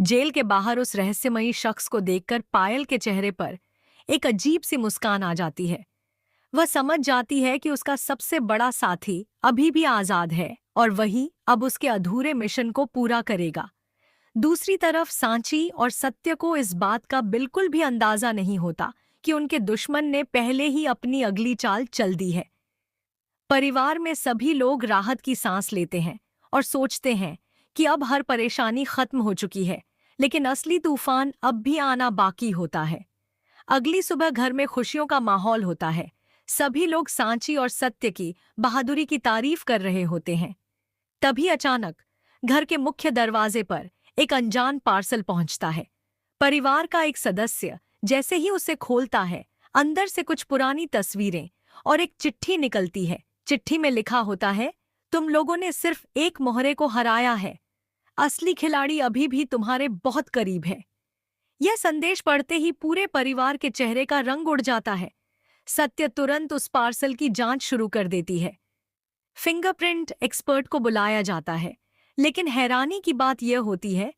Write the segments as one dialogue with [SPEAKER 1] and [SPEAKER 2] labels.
[SPEAKER 1] Jail के बाहर उस रहस्यमयी शख्स को देखकर पायल के चेहरे पर एक अजीब सी मुस्कान आ जाती है। वह समझ जाती है कि उसका सबसे बड़ा साथी अभी भी आजाद है और वही अब उसके अधूरे मिशन को पूरा करेगा। दूसरी तरफ सांची और सत्य को इस बात का बिल्कुल भी अंदाजा नहीं होता कि उनके दुश्मन ने पहले ही अपनी अगली चाल चल दी है। परिवार में सभी लोग राहत की सांस लेते हैं और सोचते हैं कि अब हर परेशानी खत्म हो चुकी है, लेकिन असली तूफान अब भी आना बाकी होता है। अगली सुबह घर में खुशियों का माहौल होता है। सभी लोग सांची और सत्य की बहादुरी की तारीफ कर रहे होते हैं। तभी अचानक घर के मुख्य दरवाजे पर एक अनजान पार्सल पहुंचता है। परिवार का एक सदस्य जैसे ही उसे खोलता है, अंदर से कुछ पुरानी तस्वीरें और एक चिट्ठी निकलती है। चिट्ठी में लिखा होता है, तुम लोगों ने सिर्फ एक मोहरे को हराया है, असली खिलाड़ी अभी भी तुम्हारे बहुत करीब है। यह संदेश पढ़ते ही पूरे परिवार के चेहरे का रंग उड़ जाता है। सत्य तुरंत उस पार्सल की जांच शुरू कर देती है। फिंगरप्रिंट एक्सपर्ट को बुलाया जाता है, लेकिन हैरानी की बात यह होती है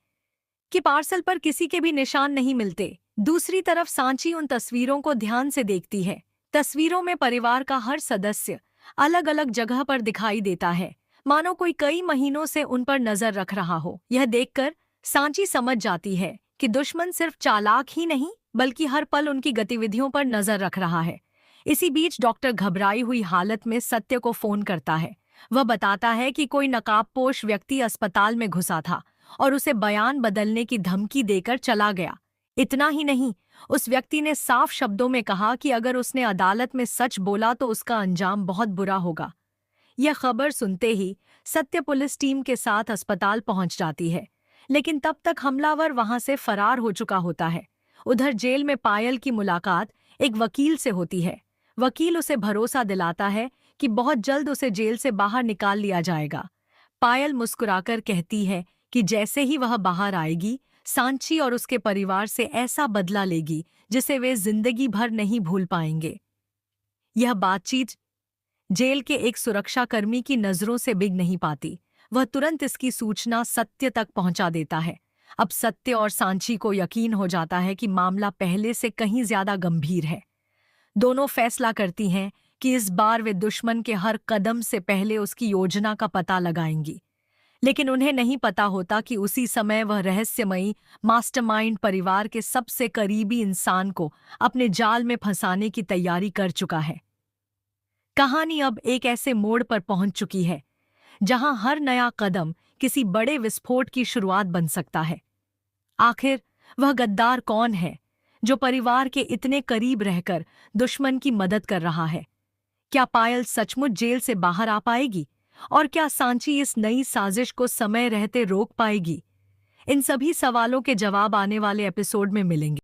[SPEAKER 1] कि पार्सल पर किसी के भी निशान नहीं मिलते। दूसरी तरफ सांची उन तस्वीरों को ध्यान से देखती है। तस्वीरों में परिवार का हर सदस्य अलग अलग जगह पर दिखाई देता है, मानो कोई कई महीनों से उन पर नजर रख रहा हो। यह देखकर सांची समझ जाती है कि दुश्मन सिर्फ चालाक ही नहीं, बल्कि हर पल उनकी गतिविधियों पर नजर रख रहा है। इसी बीच डॉक्टर घबराई हुई हालत में सत्य को फोन करता है। वह बताता है कि कोई नकाबपोश व्यक्ति अस्पताल में घुसा था और उसे बयान बदलने की धमकी देकर चला गया। इतना ही नहीं, उस व्यक्ति ने साफ शब्दों में कहा कि अगर उसने अदालत में सच बोला तो उसका अंजाम बहुत बुरा होगा। यह खबर सुनते ही सत्य पुलिस टीम के साथ अस्पताल पहुंच जाती है, लेकिन तब तक हमलावर वहां से फरार हो चुका होता है। उधर जेल में पायल की मुलाकात एक वकील से होती है। वकील उसे भरोसा दिलाता है कि बहुत जल्द उसे जेल से बाहर निकाल लिया जाएगा। पायल मुस्कुराकर कहती है कि जैसे ही वह बाहर आएगी, सांची और उसके परिवार से ऐसा बदला लेगी जिसे वे जिंदगी भर नहीं भूल पाएंगे। यह बातचीत जेल के एक सुरक्षाकर्मी की नजरों से बिग नहीं पाती। वह तुरंत इसकी सूचना सत्य तक पहुंचा देता है। अब सत्य और सांची को यकीन हो जाता है कि मामला पहले से कहीं ज्यादा गंभीर है। दोनों फैसला करती हैं कि इस बार वे दुश्मन के हर कदम से पहले उसकी योजना का पता लगाएंगी। लेकिन उन्हें नहीं पता होता कि उसी समय वह रहस्यमयी मास्टरमाइंड परिवार के सबसे करीबी इंसान को अपने जाल में फंसाने की तैयारी कर चुका है। कहानी अब एक ऐसे मोड़ पर पहुंच चुकी है जहां हर नया कदम किसी बड़े विस्फोट की शुरुआत बन सकता है। आखिर वह गद्दार कौन है जो परिवार के इतने करीब रहकर दुश्मन की मदद कर रहा है? क्या पायल सचमुच जेल से बाहर आ पाएगी? और क्या सांची इस नई साजिश को समय रहते रोक पाएगी? इन सभी सवालों के जवाब आने वाले एपिसोड में मिलेंगे।